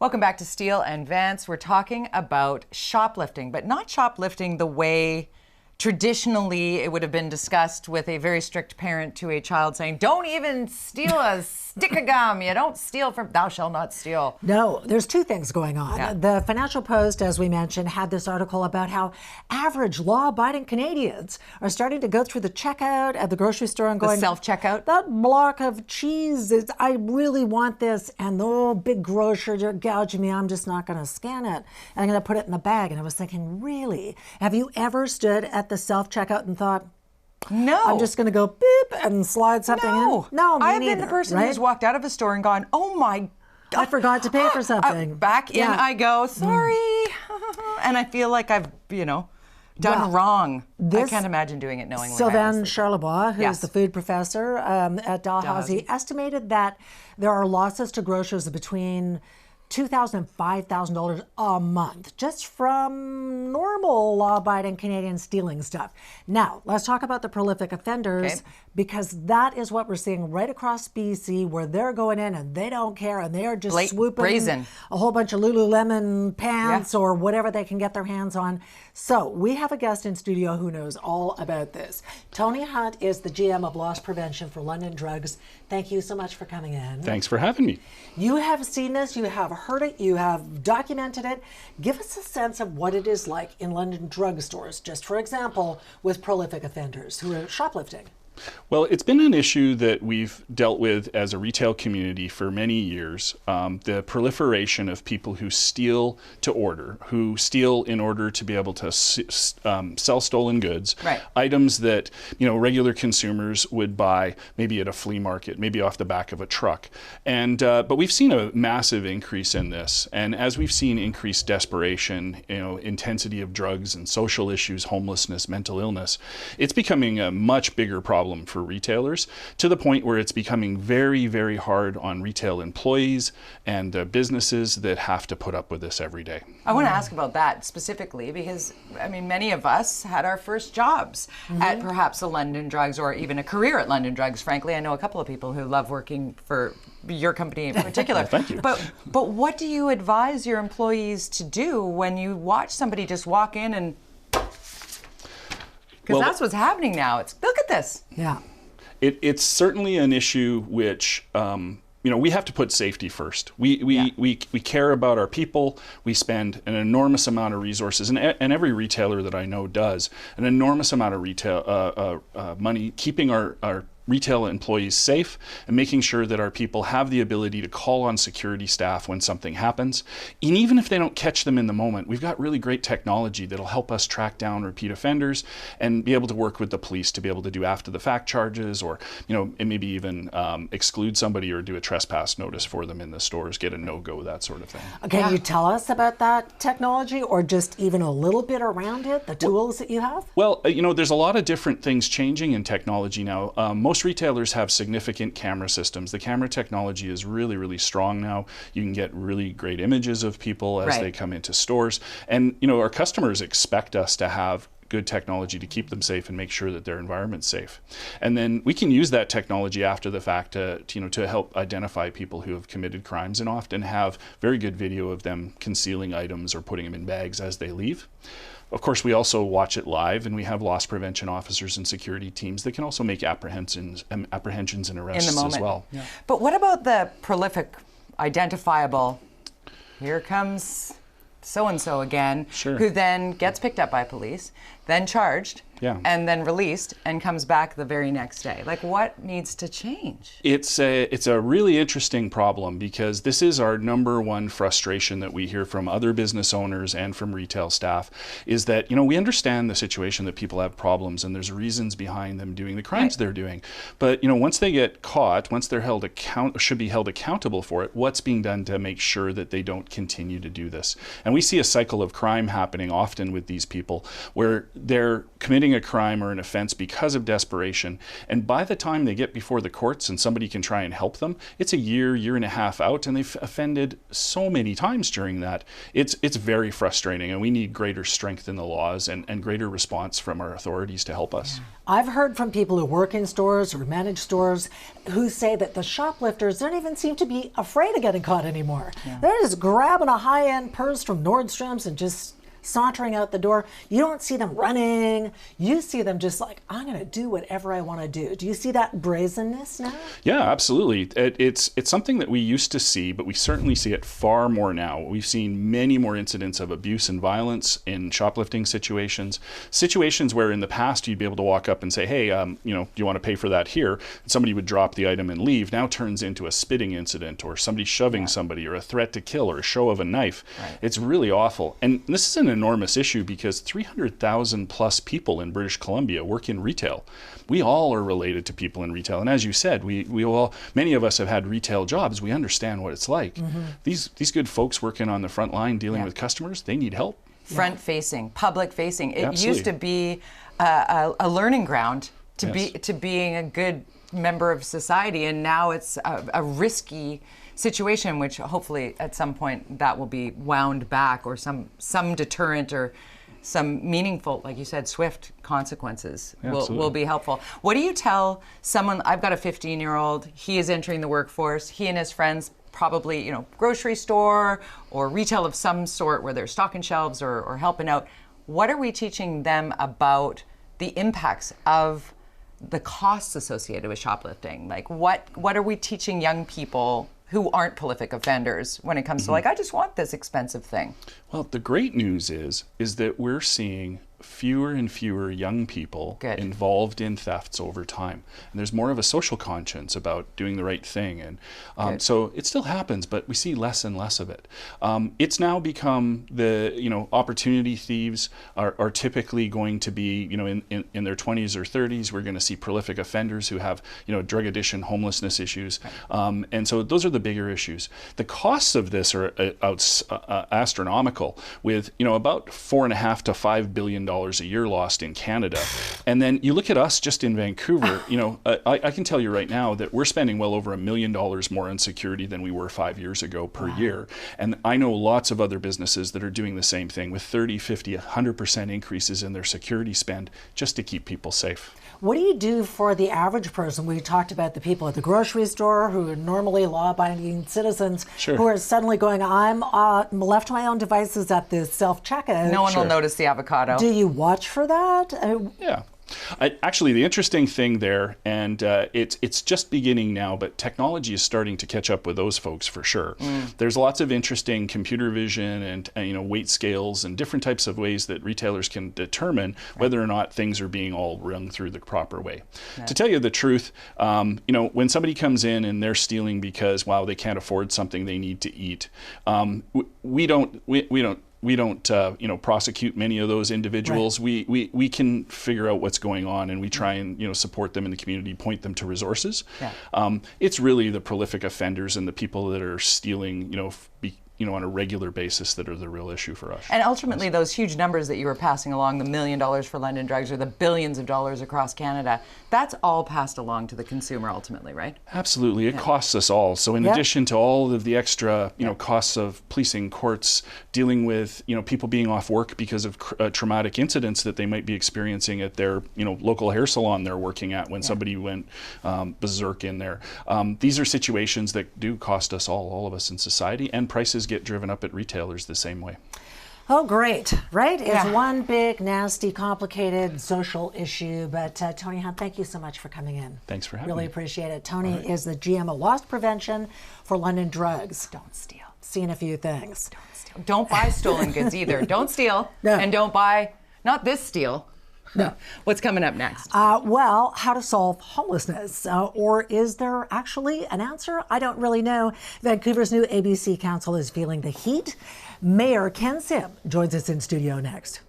Welcome back to Steele and Vance. We're talking about shoplifting, but not shoplifting the way traditionally it would have been discussed with a very strict parent to a child saying, don't even steal a stick of gum. You don't steal from, thou shalt not steal. No, there's two things going on. Yeah. The Financial Post, as we mentioned, had this article about how average law-abiding Canadians are starting to go through the checkout at the grocery store and going, self-checkout? That block of cheese, I really want this. And the big grocer, you're gouging me. I'm just not going to scan it. I'm going to put it in the bag. And I was thinking, really? Have you ever stood at the self-checkout and thought, no, I'm just going to go beep and slide something in? No, me I've neither, been the person right? who's walked out of a store and gone, oh my God, I forgot to pay for something. Back in I go, sorry. And I feel like I've, done wrong. I can't imagine doing it knowingly. Sylvain Charlebois, who's the food professor at Dalhousie, estimated that there are losses to grocers of between $2,000 and $5,000 a month just from normal law-abiding Canadians stealing stuff. Now, let's talk about the prolific offenders, because that is what we're seeing right across BC, where they're going in and they don't care and they are just swooping brazen. A whole bunch of Lululemon pants or whatever they can get their hands on. So we have a guest in studio who knows all about this. Tony Hunt is the GM of Loss Prevention for London Drugs. Thank you so much for coming in. Thanks for having me. You have seen this, you have heard it, you have documented it. Give us a sense of what it is like in London drugstores, just for example, with prolific offenders who are shoplifting. Well, it's been an issue that we've dealt with as a retail community for many years. The proliferation of people who steal to order, who steal in order to be able to sell stolen goods, items that regular consumers would buy maybe at a flea market, maybe off the back of a truck. And but we've seen a massive increase in this, and as we've seen increased desperation, intensity of drugs and social issues, homelessness, mental illness, it's becoming a much bigger problem for retailers, to the point where it's becoming very, very hard on retail employees and businesses that have to put up with this every day. I want to ask about that specifically because, many of us had our first jobs at perhaps a London Drugs or even a career at London Drugs. Frankly, I know a couple of people who love working for your company in particular. Well, thank you. But what do you advise your employees to do when you watch somebody just walk in and... Because that's what's happening now. Look at this. Yeah. It's certainly an issue which, we have to put safety first. We care about our people. We spend an enormous amount of resources, and every retailer that I know does, an enormous amount of retail money keeping our retail employees safe and making sure that our people have the ability to call on security staff when something happens. And even if they don't catch them in the moment, we've got really great technology that'll help us track down repeat offenders and be able to work with the police to be able to do after the fact charges, or and maybe even exclude somebody or do a trespass notice for them in the stores, get a no-go, that sort of thing. Can you tell us about that technology, or just even a little bit around it, the tools that you have? Well, there's a lot of different things changing in technology now. Most retailers have significant camera systems. The camera technology is really, really strong now. You can get really great images of people as they come into stores. And, our customers expect us to have good technology to keep them safe and make sure that their environment's safe. And then we can use that technology after the fact to help identify people who have committed crimes, and often have very good video of them concealing items or putting them in bags as they leave. Of course, we also watch it live, and we have loss prevention officers and security teams that can also make apprehensions and arrests in the moment as well. Yeah. But what about the prolific, identifiable, here comes so-and-so again, who then gets picked up by police, then charged, and then released, and comes back the very next day? Like, what needs to change? It's a really interesting problem, because this is our number one frustration that we hear from other business owners and from retail staff, is that, we understand the situation that people have problems and there's reasons behind them doing the crimes they're doing. But, once they get caught, once they're should be held accountable for it, what's being done to make sure that they don't continue to do this? And we see a cycle of crime happening often with these people, where they're committing committing a crime or an offense because of desperation. And by the time they get before the courts and somebody can try and help them, it's a year, year and a half out, and they've offended so many times during that. It's very frustrating, and we need greater strength in the laws and greater response from our authorities to help us. I've heard from people who work in stores or manage stores who say that the shoplifters don't even seem to be afraid of getting caught anymore. They're just grabbing a high-end purse from Nordstrom's and just sauntering out the door. You don't see them running. You see them just like, I'm going to do whatever I want to do. Do you see that brazenness now? Yeah, absolutely. It's something that we used to see, but we certainly see it far more now. We've seen many more incidents of abuse and violence in shoplifting situations where in the past you'd be able to walk up and say, hey, do you want to pay for that here? And somebody would drop the item and leave. Now turns into a spitting incident, or somebody shoving somebody, or a threat to kill, or a show of a knife. It's really awful. And this is an enormous issue because 300,000 plus people in British Columbia work in retail. We all are related to people in retail, and as you said, many of us have had retail jobs. We understand what it's like. These good folks working on the front line dealing with customers, they need help. Front facing, public facing. It used to be a learning ground to being a good member of society, and now it's a risky situation, which hopefully at some point that will be wound back, or some deterrent or some meaningful, like you said, swift consequences will be helpful. What do you tell someone? I've got a 15-year-old. He is entering the workforce. He and his friends probably, grocery store or retail of some sort where they're stocking shelves or helping out. What are we teaching them about the impacts of the costs associated with shoplifting? Like what are we teaching young people who aren't prolific offenders when it comes to I just want this expensive thing? Well, the great news is that we're seeing fewer and fewer young people involved in thefts over time. And there's more of a social conscience about doing the right thing. And so it still happens, but we see less and less of it. It's now become opportunity thieves are typically going to be, in their 20s or 30s. We're going to see prolific offenders who have, drug addiction, homelessness issues. And so those are the bigger issues. The costs of this are astronomical, with, about $4.5 to $5 billion a year lost in Canada. And then you look at us just in Vancouver, I can tell you right now that we're spending well over $1 million more on security than we were 5 years ago per year. And I know lots of other businesses that are doing the same thing with 30, 50, 100% increases in their security spend just to keep people safe. What do you do for the average person? We talked about the people at the grocery store who are normally law-abiding citizens who are suddenly going, I'm left to my own devices at the self-checkout. No one will notice the avocado. Do you watch for that? Yeah. Actually, the interesting thing there, and it's just beginning now, but technology is starting to catch up with those folks for sure. There's lots of interesting computer vision and weight scales and different types of ways that retailers can determine whether or not things are being all run through the proper way. To tell you the truth, when somebody comes in and they're stealing because they can't afford something they need to eat, we don't prosecute many of those individuals. We can figure out what's going on, and we try and support them in the community, point them to resources. It's really the prolific offenders and the people that are stealing on a regular basis that are the real issue for us. And ultimately, those huge numbers that you were passing along, the $1 million for London drugs or the billions of dollars across Canada, that's all passed along to the consumer ultimately, right? Absolutely. It costs us all. So in addition to all of the extra, costs of policing, courts, dealing with, people being off work because of traumatic incidents that they might be experiencing at their, local hair salon they're working at when somebody went berserk in there. These are situations that do cost us all of us in society, and prices get driven up at retailers the same way. Oh, great, right? It's one big, nasty, complicated social issue. But Tony Hunt, thank you so much for coming in. Thanks for having me. Really appreciate it. Tony is the GM of Loss Prevention for London Drugs. Don't steal. Seen a few things. Don't steal. Don't buy stolen goods either. Don't steal. No. And don't buy, not this steal. No. What's coming up next? Well, how to solve homelessness. Or is there actually an answer? I don't really know. Vancouver's new ABC Council is feeling the heat. Mayor Ken Sim joins us in studio next.